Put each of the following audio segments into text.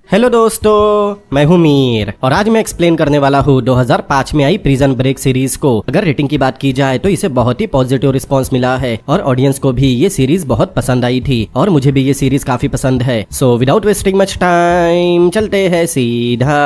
Hello दोस्तों, मैं हूं मीर और आज मैं एक्सप्लेन करने वाला हूं 2005 में आई प्रिजन ब्रेक सीरीज को। अगर रेटिंग की बात की जाए तो इसे बहुत ही पॉजिटिव रिस्पांस मिला है और ऑडियंस को भी ये सीरीज बहुत पसंद आई थी और मुझे भी ये सीरीज काफी पसंद है। So without wasting much time चलते हैं सीधा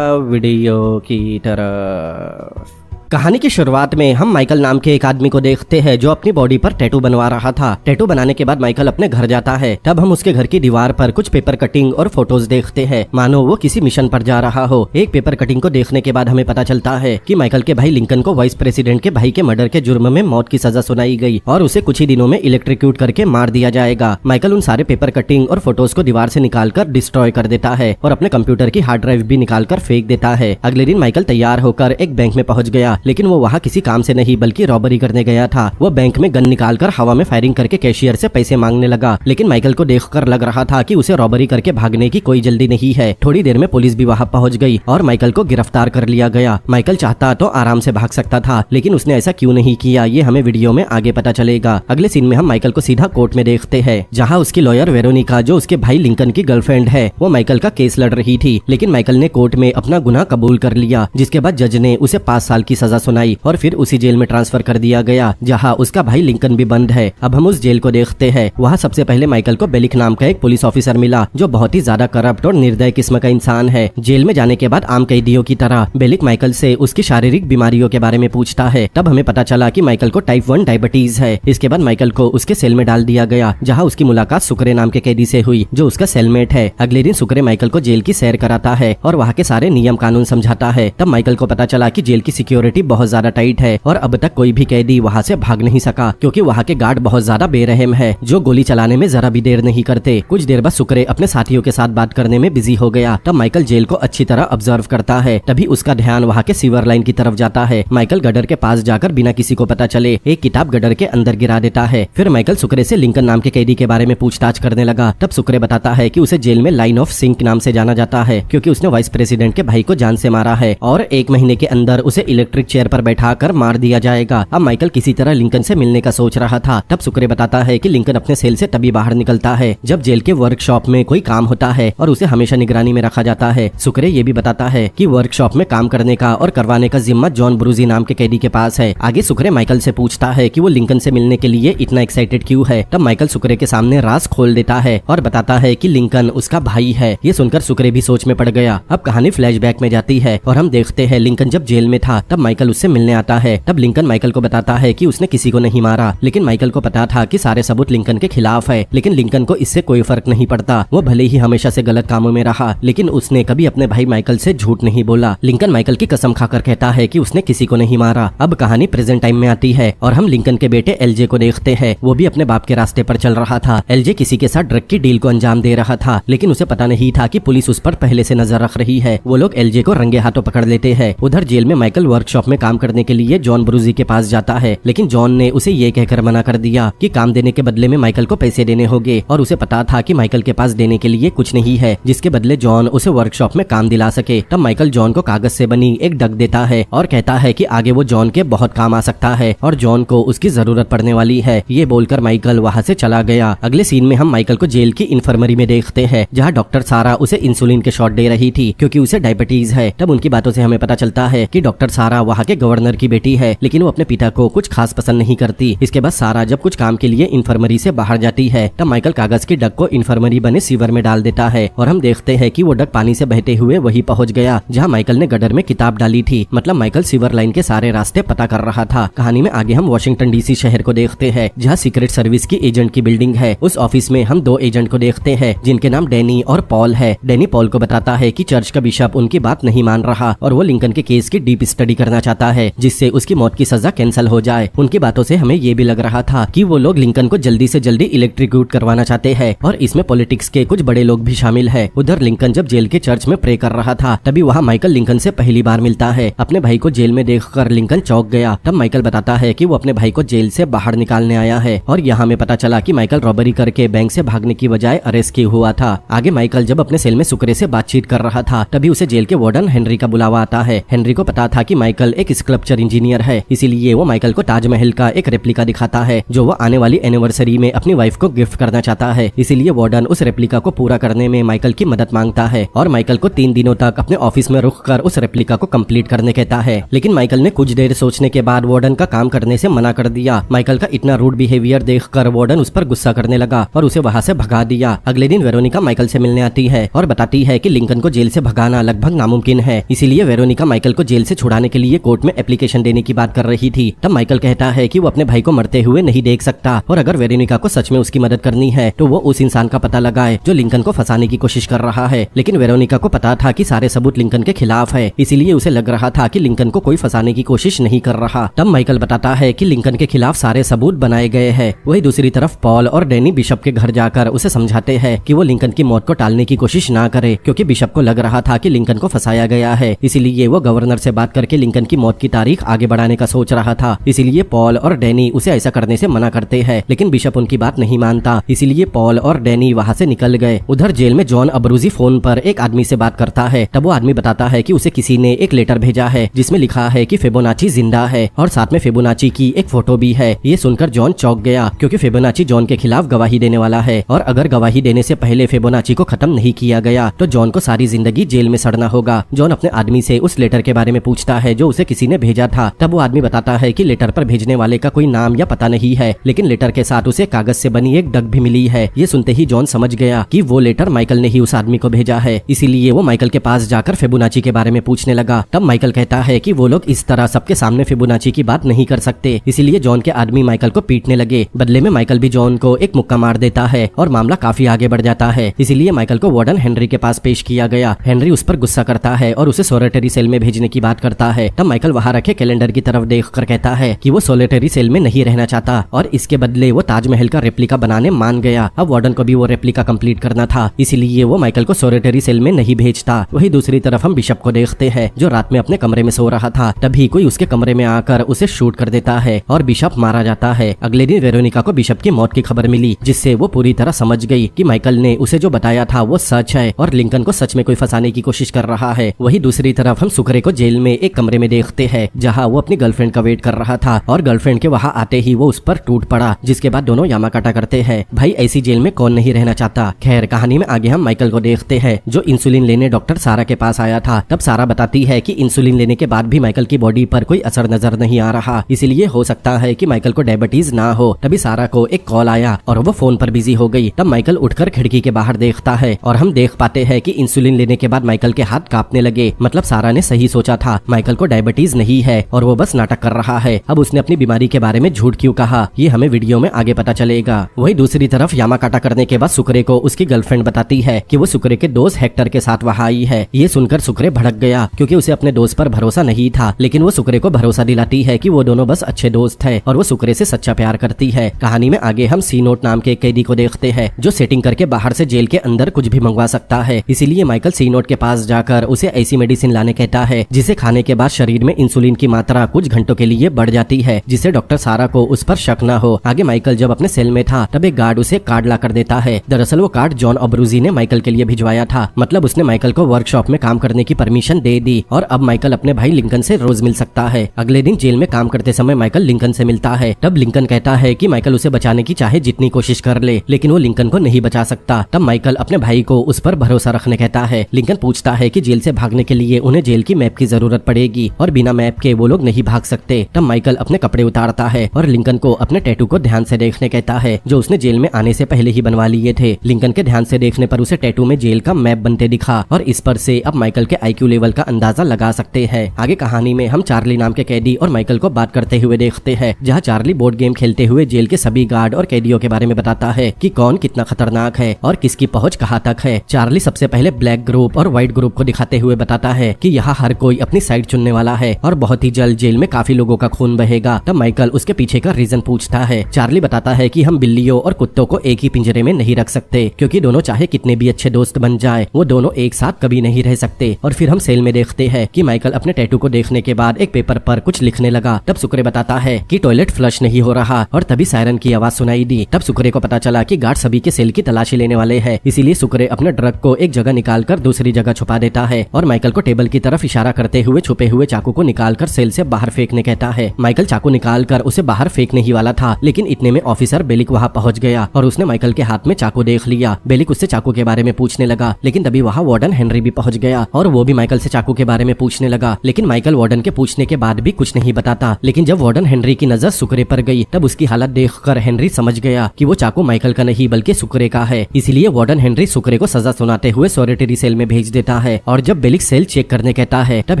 वीडियो की तरफ। कहानी की शुरुआत में हम माइकल नाम के एक आदमी को देखते हैं जो अपनी बॉडी पर टैटू बनवा रहा था। टैटू बनाने के बाद माइकल अपने घर जाता है। तब हम उसके घर की दीवार पर कुछ पेपर कटिंग और फोटोज देखते हैं, मानो वो किसी मिशन पर जा रहा हो। एक पेपर कटिंग को देखने के बाद हमें पता चलता है कि माइकल के भाई लिंकन को वाइस प्रेसिडेंट के भाई के मर्डर के जुर्म में मौत की सजा सुनाई गई और उसे कुछ ही दिनों में इलेक्ट्रिक्यूट करके मार दिया जाएगा। माइकल उन सारे पेपर कटिंग और फोटोज को दीवार से निकालकर डिस्ट्रॉय कर देता है और अपने कंप्यूटर की हार्ड ड्राइव भी निकालकर फेंक देता है। अगले दिन माइकल तैयार होकर एक बैंक में पहुंच गया, लेकिन वो वहाँ काम से नहीं बल्कि रॉबरी करने गया था। वो बैंक में गन निकालकर हवा में फायरिंग करके कैशियर से पैसे मांगने लगा, लेकिन माइकल को देखकर लग रहा था कि उसे रॉबरी करके भागने की कोई जल्दी नहीं है। थोड़ी देर में पुलिस भी वहाँ पहुंच गई और माइकल को गिरफ्तार कर लिया गया। माइकल चाहता तो आराम से भाग सकता था, लेकिन उसने ऐसा क्यों नहीं किया ये हमें वीडियो में आगे पता चलेगा। अगले सीन में हम माइकल को सीधा कोर्ट में देखते हैं, जहाँ उसकी लॉयर वेरोनिका जो उसके भाई लिंकन की गर्लफ्रेंड है, वो माइकल का केस लड़ रही थी। लेकिन माइकल ने कोर्ट में अपना गुनाह कबूल कर लिया, जिसके बाद जज ने उसे 5 साल की सजा सुनाई और फिर उसी जेल में ट्रांसफर कर दिया गया जहां उसका भाई लिंकन भी बंद है। अब हम उस जेल को देखते हैं। वहां सबसे पहले माइकल को बेलिक नाम का एक पुलिस ऑफिसर मिला जो बहुत ही ज्यादा करप्ट और निर्दय किस्म का इंसान है। जेल में जाने के बाद आम कैदियों की तरह बेलिक माइकल से उसकी शारीरिक बीमारियों के बारे में पूछता है। तब हमें पता चला कि माइकल को टाइप 1 डायबिटीज है। इसके बाद माइकल को उसके सेल में डाल दिया गया, जहाँ उसकी मुलाकात सुकरे नाम के कैदी से हुई जो उसका सेलमेट है। अगले दिन सुकरे माइकल को जेल की सैर कराता है और वहाँ के सारे नियम कानून समझाता है। तब माइकल को पता चला कि जेल की सिक्योरिटी बहुत ज्यादा टाइट है और अब तक कोई भी कैदी वहाँ से भाग नहीं सका, क्योंकि वहाँ के गार्ड बहुत ज्यादा बेरहम है जो गोली चलाने में जरा भी देर नहीं करते। कुछ देर बाद सुकरे अपने साथियों के साथ बात करने में बिजी हो गया। तब माइकल जेल को अच्छी तरह ऑब्जर्व करता है। तभी उसका ध्यान वहाँ के सीवर लाइन की तरफ जाता है। माइकल गडर के पास जाकर बिना किसी को पता चले एक किताब गडर के अंदर गिरा देता है। फिर माइकल सुकरे से लिंकन नाम के कैदी के बारे में पूछताछ करने लगा। तब सुकरे बताता है कि उसे जेल में लाइन ऑफ सिंक नाम से जाना जाता है, क्योंकि उसने वाइस प्रेसिडेंट के भाई को जान से मारा है और 1 महीने के अंदर उसे इलेक्ट्रिक चेयर पर बैठाकर मार दिया जाएगा। अब माइकल किसी तरह लिंकन से मिलने का सोच रहा था। तब सुकरे बताता है कि लिंकन अपने सेल से तभी बाहर निकलता है जब जेल के वर्कशॉप में कोई काम होता है और उसे हमेशा निगरानी में रखा जाता है। सुकरे ये भी बताता है कि वर्कशॉप में काम करने का और करवाने का जिम्मा जॉन ब्रूजी नाम के कैदी के पास है। आगे सुकरे माइकल से पूछता है कि वो लिंकन से मिलने के लिए इतना एक्साइटेड क्यों है। तब माइकल सुकरे के सामने राज खोल देता है और बताता है कि लिंकन उसका भाई है। ये सुनकर सुकरे भी सोच में पड़ गया। अब कहानी फ्लैशबैक में जाती है और हम देखते हैं लिंकन जब जेल में था तब माइकल उससे मिलने आता है। तब लिंकन माइकल को बताता है कि उसने किसी को नहीं मारा, लेकिन माइकल को पता था कि सारे सबूत लिंकन के खिलाफ है। लेकिन लिंकन को इससे कोई फर्क नहीं पड़ता। वो भले ही हमेशा से गलत कामों में रहा, लेकिन उसने कभी अपने भाई माइकल से झूठ नहीं बोला। लिंकन माइकल की कसम खाकर कहता है कि उसने किसी को नहीं मारा। अब कहानी प्रेजेंट टाइम में आती है और हम लिंकन के बेटे एलजे को देखते हैं। वो भी अपने बाप के रास्ते पर चल रहा था। एलजे किसी के साथ ड्रग की डील को अंजाम दे रहा था, लेकिन उसे पता नहीं था कि पुलिस उस पर पहले से नजर रख रही है। वो लोग एलजे को रंगे हाथों पकड़ लेते हैं। उधर जेल में माइकल वर्कशॉप में काम करने के लिए जॉन ब्रूजी के पास जाता है, लेकिन जॉन ने उसे ये कहकर मना कर दिया कि काम देने के बदले में माइकल को पैसे देने होंगे और उसे पता था कि माइकल के पास देने के लिए कुछ नहीं है जिसके बदले जॉन उसे वर्कशॉप में काम दिला सके। तब माइकल जॉन को कागज से बनी एक डक देता है और कहता है कि आगे वो जॉन के बहुत काम आ सकता है और जॉन को उसकी जरूरत पड़ने वाली है। ये बोलकर माइकल वहाँ से चला गया। अगले सीन में हम माइकल को जेल की इंफर्मरी में देखते हैं, जहाँ डॉक्टर सारा उसे इंसुलिन के शॉट दे रही थी क्योंकि उसे डायबिटीज है। तब उनकी बातों से हमें पता चलता है कि डॉक्टर सारा वहाँ के गवर्नर की बेटी है, लेकिन वो अपने पिता को कुछ खास पसंद नहीं करती। इसके बाद सारा जब कुछ काम के लिए इंफर्मरी से बाहर जाती है तब माइकल कागज की डक को इंफर्मरी बने सीवर में डाल देता है और हम देखते हैं कि वो डक पानी से बहते हुए वही पहुंच गया जहां माइकल ने गडर में किताब डाली थी। मतलब माइकल सीवर लाइन के सारे रास्ते पता कर रहा था। कहानी में आगे हम वॉशिंगटन डीसी शहर को देखते हैं, जहाँ सीक्रेट सर्विस की एजेंट की बिल्डिंग है। उस ऑफिस में हम 2 एजेंट को देखते हैं जिनके नाम डैनी और पॉल है। डैनी पॉल को बताता है कि चर्च का बिशप उनकी बात नहीं मान रहा और वो लिंकन के केस की डीप स्टडी करना चाहता है, जिससे उसकी मौत की सजा कैंसिल हो जाए। उनकी बातों से हमें ये भी लग रहा था कि वो लोग लिंकन को जल्दी से जल्दी इलेक्ट्रिक्यूट करवाना चाहते हैं और इसमें पॉलिटिक्स के कुछ बड़े लोग भी शामिल है। उधर लिंकन जब जेल के चर्च में प्रे कर रहा था तभी वहाँ माइकल लिंकन से पहली बार मिलता है। अपने भाई को जेल में देखकर लिंकन चौंक गया। तब माइकल बताता है कि वो अपने भाई को जेल से बाहर निकालने आया है और यहाँ में पता चला कि माइकल रॉबरी करके बैंक से भागने की बजाय अरेस्ट किया हुआ था। आगे माइकल जब अपने सेल में सुकरे से बातचीत कर रहा था तभी उसे जेल के वार्डन हेनरी का बुलावा आता है। हेनरी को पता था कि माइकल माइकल एक स्कल्पचर इंजीनियर है, इसीलिए वो माइकल को ताजमहल का एक रेप्लिका दिखाता है जो वो आने वाली एनिवर्सरी में अपनी वाइफ को गिफ्ट करना चाहता है। इसीलिए वार्डन उस रेप्लिका को पूरा करने में माइकल की मदद मांगता है और माइकल को 3 दिनों तक अपने ऑफिस में रुक कर उस रेप्लिका को कंप्लीट करने कहता है। लेकिन माइकल ने कुछ देर सोचने के बाद वार्डन का काम करने से मना कर दिया। माइकल का इतना रूड बिहेवियर देखकर वार्डन उस पर गुस्सा करने लगा और उसे वहाँ से भगा दिया। अगले दिन वेरोनिका माइकल से मिलने आती है और बताती है कि लिंकन को जेल से भगाना लगभग नामुमकिन है, इसीलिए वेरोनिका माइकल को जेल से छुड़ाने के लिए कोर्ट में एप्लीकेशन देने की बात कर रही थी। तब माइकल कहता है कि वो अपने भाई को मरते हुए नहीं देख सकता और अगर वेरोनिका को सच में उसकी मदद करनी है तो वो उस इंसान का पता लगाए जो लिंकन को फंसाने की कोशिश कर रहा है। लेकिन वेरोनिका को पता था कि सारे सबूत लिंकन के खिलाफ है, इसीलिए उसे लग रहा था कि लिंकन को कोई फंसाने की कोशिश नहीं कर रहा। तब माइकल बताता है कि लिंकन के खिलाफ सारे सबूत बनाए गए हैं। वही दूसरी तरफ पॉल और डैनी बिशप के घर जाकर उसे समझाते हैं कि वो लिंकन की मौत को टालने की कोशिश ना करे, क्योंकि बिशप को लग रहा था कि लिंकन को फंसाया गया है। इसीलिए वो गवर्नर से बात करके लिंकन की मौत की तारीख आगे बढ़ाने का सोच रहा था। इसीलिए पॉल और डैनी उसे ऐसा करने से मना करते हैं, लेकिन बिशप उनकी बात नहीं मानता। इसीलिए पॉल और डैनी वहाँ से निकल गए। उधर जेल में जॉन अब्रूजी फोन पर एक आदमी से बात करता है। तब वो आदमी बताता है कि उसे किसी ने एक लेटर भेजा है जिसमें लिखा है कि फिबोनाची जिंदा है और साथ में फिबोनाची की एक फोटो भी है। ये सुनकर जॉन चौंक गया, क्योंकि फिबोनाची जॉन के खिलाफ गवाही देने वाला है और अगर गवाही देने से पहले फिबोनाची को खत्म नहीं किया गया तो जॉन को सारी जिंदगी जेल में सड़ना होगा। जॉन अपने आदमी से उस लेटर के बारे में पूछता है जो उसे किसी ने भेजा था। तब वो आदमी बताता है कि लेटर पर भेजने वाले का कोई नाम या पता नहीं है, लेकिन लेटर के साथ उसे कागज से बनी एक डग भी मिली है। ये सुनते ही जॉन समझ गया कि वो लेटर माइकल ने ही उस आदमी को भेजा है। इसीलिए वो माइकल के पास जाकर फिबोनाची के बारे में पूछने लगा। तब माइकल कहता है कि वो लोग इस तरह सबके सामने फिबोनाची की बात नहीं कर सकते, इसीलिए जॉन के आदमी माइकल को पीटने लगे। बदले में माइकल भी जॉन को एक मुक्का मार देता है और मामला काफी आगे बढ़ जाता है। इसीलिए माइकल को वार्डन हेनरी के पास पेश किया गया। हेनरी उस पर गुस्सा करता है और उसे सोलिटरी सेल में भेजने की बात करता है। तब माइकल वहाँ रखे कैलेंडर की तरफ देखकर कहता है कि वो सोलिटरी सेल में नहीं रहना चाहता और इसके बदले वो ताजमहल का रेप्लिका बनाने मान गया। अब वार्डन को भी वो रेप्लिका कंप्लीट करना था, इसीलिए वो माइकल को सोलिटरी सेल में नहीं भेजता। वही दूसरी तरफ हम बिशप को देखते हैं जो रात में अपने कमरे में सो रहा था। तभी कोई उसके कमरे में आकर उसे शूट कर देता है और बिशप मारा जाता है। अगले दिन वेरोनिका को बिशप की मौत की खबर मिली, जिससे वो पूरी तरह समझ गई कि माइकल ने उसे जो बताया था वो सच है और लिंकन को सच में कोई फंसाने की कोशिश कर रहा है। वही दूसरी तरफ हम सुकरे को जेल में एक कमरे में देखते हैं जहाँ वो अपनी गर्लफ्रेंड का वेट कर रहा था और गर्लफ्रेंड के वहाँ आते ही वो उस पर टूट पड़ा, जिसके बाद दोनों यामाकाटा करते हैं। भाई ऐसी जेल में कौन नहीं रहना चाहता। खैर कहानी में आगे हम माइकल को देखते हैं जो इंसुलिन लेने डॉक्टर सारा के पास आया था। तब सारा बताती है कि इंसुलिन लेने के बाद भी माइकल की बॉडी पर कोई असर नजर नहीं आ रहा, इसीलिए हो सकता है कि माइकल को डायबिटीज ना हो। तभी सारा को एक कॉल आया और वो फोन पर बिजी हो गई। तब माइकल उठकर खिड़की के बाहर देखता है और हम देख पाते हैं कि इंसुलिन लेने के बाद माइकल के हाथ कांपने लगे। मतलब सारा ने सही सोचा था, माइकल को डायबिटीज नहीं है और वो बस नाटक कर रहा है। अब उसने अपनी बीमारी के बारे में झूठ क्यों कहा, ये हमें वीडियो में आगे पता चलेगा। वही दूसरी तरफ यामाकाटा करने के बाद सुकरे को उसकी गर्लफ्रेंड बताती है कि वो सुकरे के दोस्त हेक्टर के साथ वहाँ आई है। ये सुनकर सुकरे भड़क गया, क्योंकि उसे अपने दोस्त पर भरोसा नहीं था, लेकिन वो सुकरे को भरोसा दिलाती है कि वो दोनों बस अच्छे दोस्त है और वो सुकरे से सच्चा प्यार करती है। कहानी में आगे हम सी नोट नाम के एक कैदी को देखते हैं जो सेटिंग करके बाहर से जेल के अंदर कुछ भी मंगवा सकता है। इसीलिए माइकल सी नोट के पास जाकर उसे ऐसी मेडिसिन लाने कहता है जिसे खाने के बाद शरीर में इंसुलिन की मात्रा कुछ घंटों के लिए बढ़ जाती है, जिससे डॉक्टर सारा को उस पर शक न हो। आगे माइकल जब अपने सेल में था तब एक गार्ड उसे कार्ड ला कर देता है। दरअसल वो कार्ड जॉन अब्रूजी ने माइकल के लिए भिजवाया था। मतलब उसने माइकल को वर्कशॉप में काम करने की परमिशन दे दी और अब माइकल अपने भाई लिंकन से रोज मिल सकता है। अगले दिन जेल में काम करते समय माइकल लिंकन से मिलता है। तब लिंकन कहता है कि माइकल उसे बचाने की चाहे जितनी कोशिश कर ले, लेकिन वो लिंकन को नहीं बचा सकता। तब माइकल अपने भाई को उस पर भरोसा रखने कहता है। लिंकन पूछता है कि जेल से भागने के लिए उन्हें जेल की मैप की जरूरत पड़ेगी और बिना मैप के वो लोग नहीं भाग सकते। तब माइकल अपने कपड़े उतारता है और लिंकन को अपने टैटू को ध्यान से देखने कहता है जो उसने जेल में आने से पहले ही बनवा लिए थे। लिंकन के ध्यान से देखने पर उसे टैटू में जेल का मैप बनते दिखा और इस पर से अब माइकल के IQ लेवल का अंदाजा लगा सकते हैं। आगे कहानी में हम चार्ली नाम के कैदी और माइकल को बात करते हुए देखते हैं, जहाँ चार्ली बोर्ड गेम खेलते हुए जेल के सभी गार्ड और कैदियों के बारे में बताता है कि कौन कितना खतरनाक है और किसकी पहुंच कहाँ तक है। चार्ली सबसे पहले ब्लैक ग्रुप और व्हाइट ग्रुप को दिखाते हुए बताता है कि यहाँ हर कोई अपनी साइड चुनने वाला है और बहुत ही जल्द जेल में काफी लोगों का खून बहेगा। तब माइकल उसके पीछे का रीजन पूछता है। चार्ली बताता है कि हम बिल्लियों और कुत्तों को एक ही पिंजरे में नहीं रख सकते, क्योंकि दोनों चाहे कितने भी अच्छे दोस्त बन जाए वो दोनों एक साथ कभी नहीं रह सकते। और फिर हम सेल में देखते हैं कि माइकल अपने टैटू को देखने के बाद एक पेपर पर कुछ लिखने लगा। तब सुकरे बताता है कि टॉयलेट फ्लश नहीं हो रहा और तभी सायरन की आवाज सुनाई दी। तब सुकरे को पता चला कि गार्ड सभी के सेल की तलाशी लेने वाले हैं, इसीलिए सुकरे अपने ड्रग को एक जगह निकालकर दूसरी जगह छुपा देता है और माइकल को टेबल की तरफ इशारा करते हुए छुपे हुए चाकू को निकालकर सेल से बाहर फेंकने कहता है। माइकल चाकू निकालकर उसे बाहर फेंकने ही वाला था, लेकिन इतने में ऑफिसर बेलिक वहाँ पहुँच गया और उसने माइकल के हाथ में चाकू देख लिया। बेलिक उससे चाकू के बारे में पूछने लगा, लेकिन तभी वहाँ वार्डन हेनरी भी पहुँच गया और वो भी माइकल से चाकू के बारे में पूछने लगा। लेकिन माइकल वार्डन के पूछने के बाद भी कुछ नहीं बताता। लेकिन जब वार्डन हेनरी की नजर सुकरे पर गई, तब उसकी हालत देखकर हेनरी समझ गया कि वो चाकू माइकल का नहीं बल्कि सुकरे का है। इसलिए वार्डन हेनरी सुकरे को सजा सुनाते हुए सॉलिटरी सेल में भेज देता है। और जब बेलिक सेल चेक करने कहता है, तब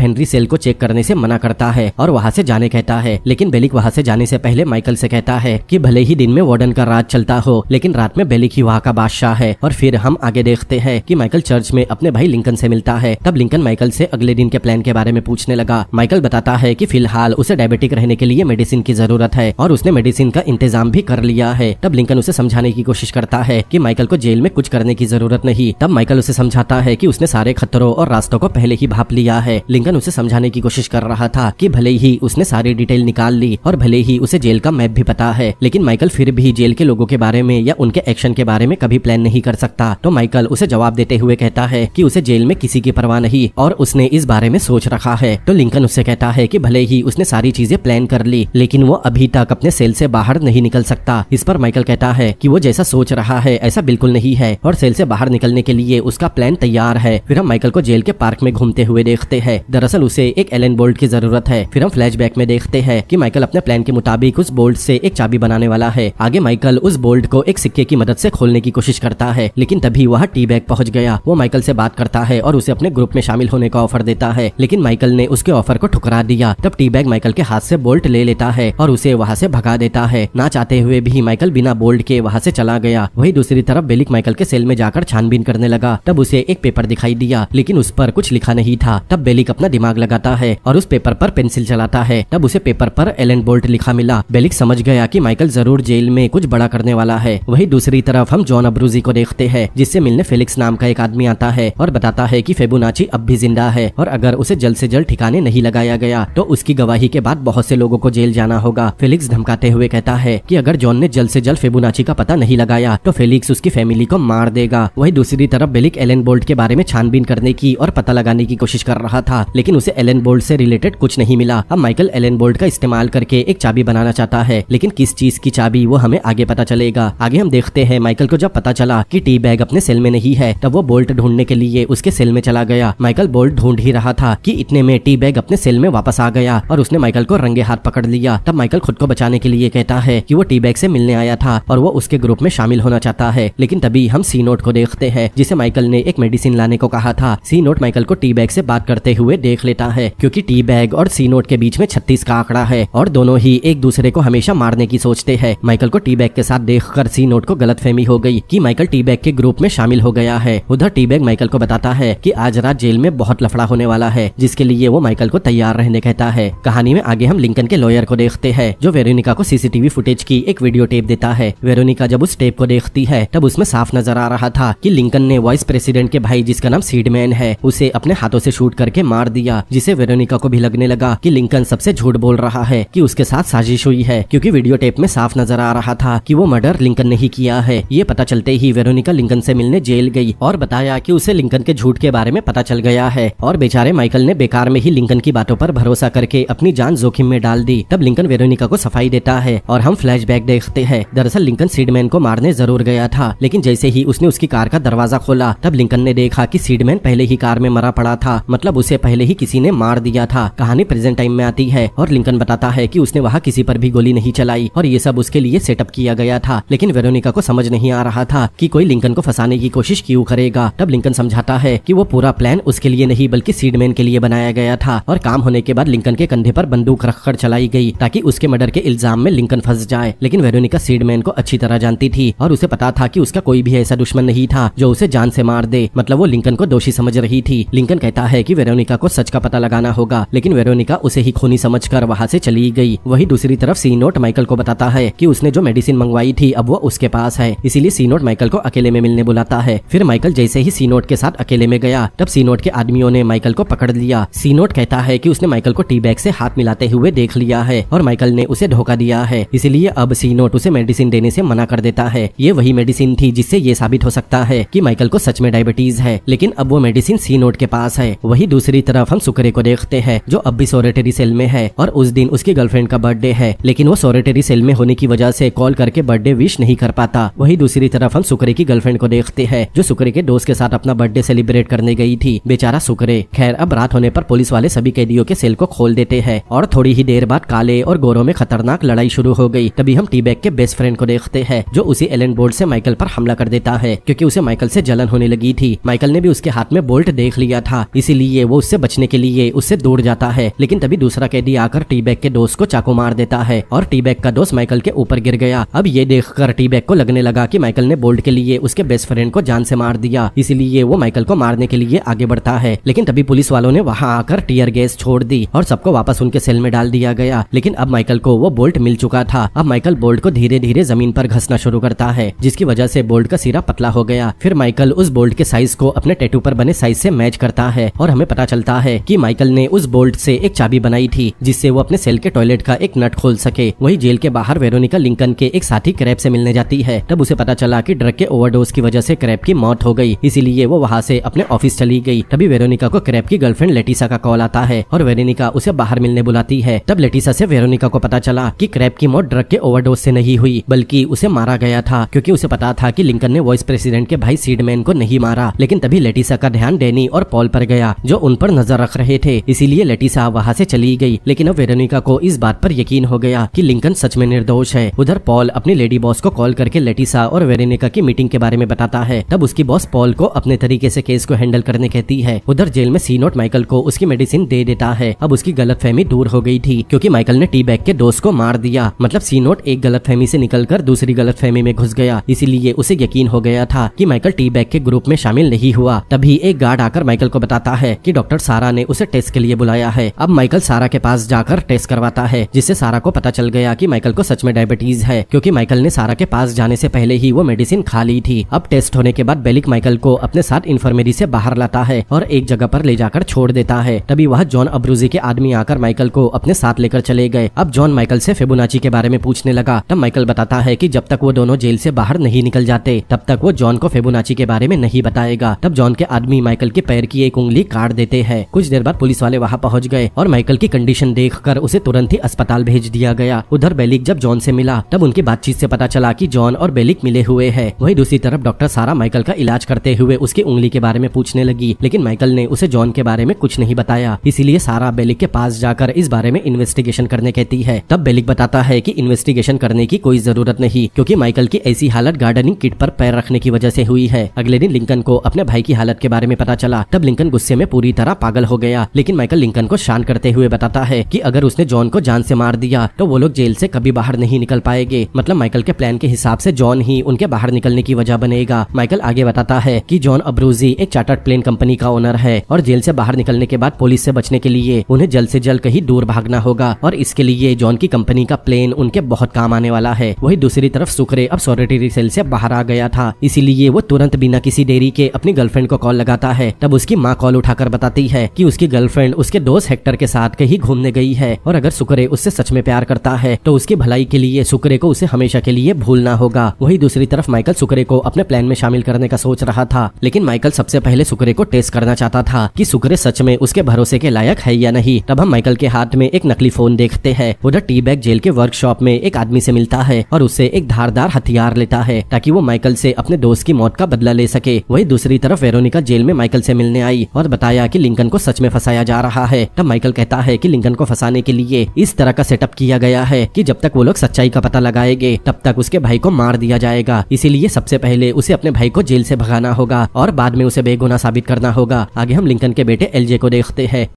हेनरी सेल को चेक करने से मना करता है और वहाँ से जाने कहता है। लेकिन बेलिक वहाँ से जाने से पहले माइकल से कहता है कि भले ही दिन में वार्डन का राज चलता हो, लेकिन रात में बेलिक ही वहाँ का बादशाह है। और फिर हम आगे देखते हैं कि माइकल चर्च में अपने भाई लिंकन से मिलता है। तब लिंकन माइकल से अगले दिन के प्लान के बारे में पूछने लगा। माइकल बताता है कि फिलहाल उसे डायबिटिक रहने के लिए मेडिसिन की जरूरत है और उसने मेडिसिन का इंतजाम भी कर लिया है। तब लिंकन उसे समझाने की कोशिश करता है कि माइकल को जेल में कुछ करने की जरूरत नहीं। तब माइकल उसे समझाता है कि उसने सारे खतरों और रास्तों को पहले ही भांप लिया है। लिंकन उसे समझाने की कोशिश कर रहा था कि भले ही उसने सारी डिटेल निकाल ली और भले ही उसे जेल का मैप भी पता है, लेकिन माइकल फिर भी जेल के लोगों के बारे में या उनके एक्शन के बारे में कभी प्लान नहीं कर सकता। तो माइकल उसे जवाब देते हुए कहता है कि उसे जेल में किसी की परवाह नहीं और उसने इस बारे में सोच रखा है। तो लिंकन उससे कहता है कि भले ही उसने सारी चीजें प्लान कर ली, लेकिन वो अभी तक अपने सेल से बाहर नहीं निकल सकता। इस पर माइकल कहता है कि वो जैसा सोच रहा है ऐसा बिल्कुल नहीं है और सेल से बाहर निकलने के लिए उसका प्लान तैयार है। फिर हम माइकल को जेल के पार्क में घूमते हुए देखते हैं। दरअसल उसे एक एलन बोल्ट की जरूरत है। फिर हम फ्लैशबैक में देखते हैं कि माइकल अपने प्लान के मुताबिक उस बोल्ट से एक चाबी बनाने वाला है। आगे माइकल उस बोल्ट को एक सिक्के की मदद से खोलने की कोशिश करता है, लेकिन तभी वह टी बैग पहुंच गया। वो माइकल से बात करता है और उसे अपने ग्रुप में शामिल होने का ऑफर देता है, लेकिन माइकल ने उसके ऑफर को ठुकरा दिया। तब टी बैग माइकल के हाथ से बोल्ट ले लेता है और उसे वहाँ से भगा देता है। ना चाहते हुए भी माइकल बिना बोल्ट के वहाँ से चला गया। वही दूसरी तरफ बेलिक माइकल के सेल में जाकर छानबीन करने लगा। तब उसे एक पेपर दिखाई दिया, लेकिन उस पर कुछ लिखा नहीं था। तब बेलिक अपना दिमाग लगाता है और उस पेपर पर पेंसिल चलाता है। तब उसे पेपर पर एलन बोल्ट लिखा मिला। बेलिक समझ गया कि माइकल जरूर जेल में कुछ बड़ा करने वाला है। वही दूसरी तरफ हम जॉन अब्रूजी को देखते हैं, जिससे मिलने फेलिक्स नाम का एक आदमी आता है और बताता है कि फिबोनाची अब भी जिंदा है और अगर उसे जल्द से जल्द ठिकाने नहीं लगाया गया तो उसकी गवाही के बाद बहुत से लोगों को जेल जाना होगा। फेलिक्स धमकाते हुए कहता है कि अगर जॉन ने जल्द से जल्द फिबोनाची का पता नहीं लगाया तो फेलिक्स उसकी फैमिली को मार देगा। वही दूसरी तरफ बेलिक एलन बोल्ट के बारे में छानबीन करने की और पता लगाने की कोशिश कर रहा था, लेकिन उसे एलन बोल्ट से रिलेटेड कुछ नहीं मिला। अब माइकल एलन बोल्ट का इस्तेमाल करके एक चाबी बनाना चाहता है, लेकिन किस चीज की चाबी वो हमें आगे पता चलेगा। आगे हम देखते हैं माइकल को जब पता चला कि टी बैग अपने सेल में नहीं है, तब वो बोल्ट ढूंढने के लिए उसके सेल में चला गया। माइकल बोल्ट ढूंढ ही रहा था कि इतने में टी बैग अपने सेल में वापस आ गया और उसने माइकल को रंगे हाथ पकड़ लिया। तब माइकल खुद को बचाने के लिए कहता है कि वो टी बैग से मिलने आया था और वो उसके ग्रुप में शामिल होना चाहता है। लेकिन तभी हम सी नोट को देखते हैं, जिसे माइकल ने एक मेडिसिन लाने को कहा था। सी नोट माइकल को टी बैग से बात करते हुए देख लेता है, क्योंकि टी बैग और सी नोट के बीच में 36 का आंकड़ा है और दोनों ही एक दूसरे को हमेशा मारने की सोचते हैं। माइकल को टी बैग के साथ देखकर सी नोट को गलतफहमी हो गई कि माइकल टी बैग के ग्रुप में शामिल हो गया है। उधर टी बैग माइकल को बताता है कि आज रात जेल में बहुत लफड़ा होने वाला है, जिसके लिए वो माइकल को तैयार रहने कहता है। कहानी में आगे हम लिंकन के लॉयर को देखते हैं, जो वेरोनिका को सीसीटीवी फुटेज की एक वीडियो टेप देता है। वेरोनिका जब उस टेप को देखती है तब उसमें साफ नजर आ रहा था कि लिंकन ने वाइस प्रेसिडेंट के भाई, जिसका नाम सीडमैन है, उसे अपने हाथों से शूट करके मार दिया, जिसे वेरोनिका को भी लगने लगा कि लिंकन सबसे झूठ बोल रहा है कि उसके साथ साजिश हुई है, क्योंकि वीडियो टेप में साफ नजर आ रहा था कि वो मर्डर लिंकन ने ही किया है। ये पता चलते ही वेरोनिका लिंकन से मिलने जेल गई और बताया कि उसे लिंकन के झूठ के बारे में पता चल गया है और बेचारे माइकल ने बेकार में ही लिंकन की बातों पर भरोसा करके अपनी जान जोखिम में डाल दी। तब लिंकन वेरोनिका को सफाई देता है और हम फ्लैशबैक देखते हैं। दरअसल लिंकन सीडमैन को मारने जरूर गया था, लेकिन जैसे ही उसने उसकी कार का दरवाजा खोला तब लिंकन ने देखा कि सीडमैन पहले ही कार में मरा पड़ा था, मतलब उसे पहले ही किसी ने मार दिया था। कहानी प्रेजेंट टाइम में आती है और लिंकन बताता है कि उसने वहाँ किसी पर भी गोली नहीं चलाई और ये सब उसके लिए सेटअप किया गया था, लेकिन वेरोनिका को समझ नहीं आ रहा था कि कोई लिंकन को फंसाने की कोशिश क्यों करेगा। तब लिंकन समझाता है कि वो पूरा प्लान उसके लिए नहीं बल्कि सीडमैन के लिए बनाया गया था और काम होने के बाद लिंकन के कंधे पर बंदूक रखकर चलाई गई ताकि उसके मर्डर के इल्जाम में लिंकन फंस जाए। लेकिन वेरोनिका सीडमैन को अच्छी तरह जानती थी और उसे पता था कि उसका कोई भी ऐसा दुश्मन नहीं था जो उसे जान से मार दे, मतलब वो लिंकन को दोषी समझ रही थी। लिंकन कहता है कि वेरोनिका को सच का पता लगाना होगा, लेकिन वेरोनिका उसे ही खूनी समझकर वहाँ से चली गई। वही दूसरी तरफ सी नोट माइकल को बताता है कि उसने जो मेडिसिन मंगवाई थी अब वो उसके पास है, इसीलिए सी नोट माइकल को अकेले में मिलने बुलाता है। फिर माइकल जैसे ही सी नोट के साथ अकेले में गया तब सी नोट के आदमियों ने माइकल को पकड़ लिया। सी नोट कहता है कि उसने माइकल को टी बैग से हाथ मिलाते हुए देख लिया है और माइकल ने उसे धोखा दिया है, इसीलिए अब सी नोट उसे मेडिसिन देने से मना कर देता है। ये वही मेडिसिन थी जिससे ये साबित हो सकता है कि माइकल को सच में डायबिटीज है, लेकिन अब वो मेडिसिन सी नोट के पास है। वही दूसरी तरफ हम सुकरे को देखते देखते हैं जो अब भी सोरेटरी सेल में है और उस दिन उसकी गर्लफ्रेंड का बर्थडे है, लेकिन वो सोरेटरी सेल में होने की वजह से कॉल करके बर्थडे विश नहीं कर पाता। वही दूसरी तरफ हम सुकरे की गर्लफ्रेंड को देखते हैं जो सुकरे के दोस्त के साथ अपना बर्थडे सेलिब्रेट करने गई थी। बेचारा सुकरे। खैर अब रात होने पर पुलिस वाले सभी कैदियों के सेल को खोल देते हैं और थोड़ी ही देर बाद काले और गोरों में खतरनाक लड़ाई शुरू हो गई। तभी हम टी-बैग के बेस्ट फ्रेंड को देखते हैं जो उसी एलन बोल्ट से माइकल पर हमला कर देता है क्योंकि उसे माइकल से जलन होने लगी थी। माइकल ने भी उसके हाथ में बोल्ट देख लिया था, इसीलिए वो उससे बचने के लिए उससे दूर जाता है, लेकिन तभी दूसरा कैदी आकर टी-बैग के दोस्त को चाकू मार देता है और टी-बैग का दोस्त माइकल के ऊपर गिर गया। अब ये देखकर टी-बैग को लगने लगा कि माइकल ने बोल्ट के लिए उसके बेस्ट फ्रेंड को जान से मार दिया, इसीलिए वो माइकल को मारने के लिए आगे बढ़ता है। लेकिन तभी पुलिस वालों ने वहाँ आकर टीयर गैस छोड़ दी और सबको वापस उनके सेल में डाल दिया गया। लेकिन अब माइकल को वो बोल्ट मिल चुका था। अब माइकल बोल्ट को धीरे धीरे जमीन पर घसना शुरू करता है जिसकी वजह से बोल्ट का सिरा पतला हो गया। फिर माइकल उस बोल्ट के साइज को अपने टैटू पर बने साइज से मैच करता है और हमें पता चलता है कि माइकल ने उस बोल्ट से एक चाबी बनाई थी जिससे वो अपने सेल के टॉयलेट का एक नट खोल सके। वही जेल के बाहर वेरोनिका लिंकन के एक साथी क्रैब से मिलने जाती है। तब उसे पता चला कि ड्रग के ओवरडोज की वजह से क्रैब की मौत हो गई, इसीलिए वो वहाँ से अपने ऑफिस चली गई। तभी वेरोनिका को क्रैब की गर्लफ्रेंड लेटिसा का कॉल आता है और वेरोनिका उसे बाहर मिलने बुलाती है। तब लेटिसा से वेरोनिका को पता चला कि क्रैब की मौत ड्रग के ओवरडोज से नहीं हुई बल्कि उसे मारा गया था, क्योंकि उसे पता था कि लिंकन ने वाइस प्रेसिडेंट के भाई सीडमैन को नहीं मारा। लेकिन तभी लेटिसा का ध्यान डैनी और पॉल पर गया जो उन पर नजर रख रहे थे, इसीलिए लेटिसा वहाँ से चली गई। लेकिन अब वेरोनिका को इस बात पर यकीन हो गया कि लिंकन सच में निर्दोष है। उधर पॉल अपनी लेडी बॉस को कॉल करके लेटिसा और वेरोनिका की मीटिंग के बारे में बताता है। तब उसकी बॉस पॉल को अपने तरीके से केस को हैंडल करने कहती है। उधर जेल में सी नोट माइकल को उसकी मेडिसिन दे देता है। अब उसकी गलतफहमी दूर हो गई थी क्योंकि माइकल ने टी-बैग के दोस्त को मार दिया, मतलब सी नोट एक गलतफहमी से निकलकर दूसरी गलतफहमी में घुस गया, इसीलिए उसे यकीन हो गया था कि माइकल टी-बैग के ग्रुप में शामिल नहीं हुआ। तभी एक गार्ड आकर माइकल को बताता है कि डॉक्टर सारा ने उसे टेस्ट के लिए बुलाया है। अब माइकल सारा के पास जाकर टेस्ट करवाता है जिससे सारा को पता चल गया कि माइकल को सच में डायबिटीज है, क्योंकि माइकल ने सारा के पास जाने से पहले ही वो मेडिसिन खा ली थी। अब टेस्ट होने के बाद बेलिक माइकल को अपने साथ इन्फर्मेरी से बाहर लाता है और एक जगह पर ले जाकर छोड़ देता है। तभी वह जॉन अब्रूजी के आदमी आकर माइकल को अपने साथ लेकर चले गए। अब जॉन माइकल से फिबोनाची के बारे में पूछने लगा। तब माइकल बताता है कि जब तक वो दोनों जेल से बाहर नहीं निकल जाते तब तक वो जॉन को फिबोनाची के बारे में नहीं बताएगा। तब जॉन के आदमी माइकल के पैर की एक उंगली काट देते हैं। कुछ देर बाद पुलिस वाले वहाँ पहुँच गए और माइकल की कंडीशन देखकर उसे तुरंत ही अस्पताल भेज दिया गया। उधर बेलिक जब जॉन से मिला तब उनकी बातचीत से पता चला कि जॉन और बेलिक मिले हुए हैं। वही दूसरी तरफ डॉक्टर सारा माइकल का इलाज करते हुए उसकी उंगली के बारे में पूछने लगी, लेकिन माइकल ने उसे जॉन के बारे में कुछ नहीं बताया, इसीलिए सारा बेलिक के पास जाकर इस बारे में इन्वेस्टिगेशन करने कहती है। तब बेलिक बताता है कि इन्वेस्टिगेशन करने की कोई जरूरत नहीं, क्योंकि माइकल की ऐसी हालत गार्डनिंग किट पर पैर रखने की वजह से हुई है। अगले दिन लिंकन को अपने भाई की हालत के बारे में पता चला। तब लिंकन गुस्से में पूरी तरह पागल हो गया, लेकिन माइकल लिंकन को शांत करते हुए बताता है कि अगर उसने जॉन को जान से मार दिया तो वो लोग जेल से कभी बाहर नहीं निकल पाएंगे, मतलब माइकल के प्लान के हिसाब से जॉन ही उनके बाहर निकलने की वजह बनेगा। माइकल आगे बताता है कि जॉन अब्रूजी एक चार्टर्ड प्लेन कंपनी का ओनर है और जेल से बाहर निकलने के बाद पुलिस से बचने के लिए उन्हें जल्द से जल्द कहीं दूर भागना होगा और इसके लिए जॉन की कंपनी का प्लेन उनके बहुत काम आने वाला है। वही दूसरी तरफ सुकरे अब सोरेटरी सेल से बाहर आ गया था, इसीलिए वो तुरंत बिना किसी देरी के अपनी गर्लफ्रेंड को कॉल लगाता है। तब उसकी माँ कॉल उठाकर बताती है कि उसकी गर्लफ्रेंड उसके दोस्त हेक्टर के साथ कहीं घूमने गई है और अगर सुकरे उससे सच में प्यार करता है तो उसकी भलाई के लिए सुकरे को उसे हमेशा के लिए भूलना होगा। वही दूसरी तरफ माइकल सुकरे को अपने प्लान में शामिल करने का सोच रहा था, लेकिन माइकल सबसे पहले सुकरे को टेस्ट करना चाहता था कि सुकरे सच में उसके भरोसे के लायक है या नहीं। तब हम माइकल के हाथ में एक नकली फोन देखते हैं। उधर टी-बैग जेल के वर्कशॉप में एक आदमी से मिलता है और उससे एक धारदार हथियार लेता है ताकि वो माइकल से अपने दोस्त की मौत का बदला ले सके। वही दूसरी तरफ वेरोनिका जेल में माइकल से मिलने आई और बताया कि लिंकन को सच में फंसाया जा रहा है। तब माइकल कहता है कि लिंकन को फंसाने के लिए इस तरह का सेटअप किया गया है कि जब तक वो लोग सच्चाई का पता लगाएंगे तब तक उसके भाई को मार दिया जाएगा, इसीलिए सबसे पहले उसे अपने भाई को जेल से भगाना होगा और बाद में उसे बेगुनाह साबित करना होगा। आगे हम लिंकन के बेटे एलजे को देखते हैं।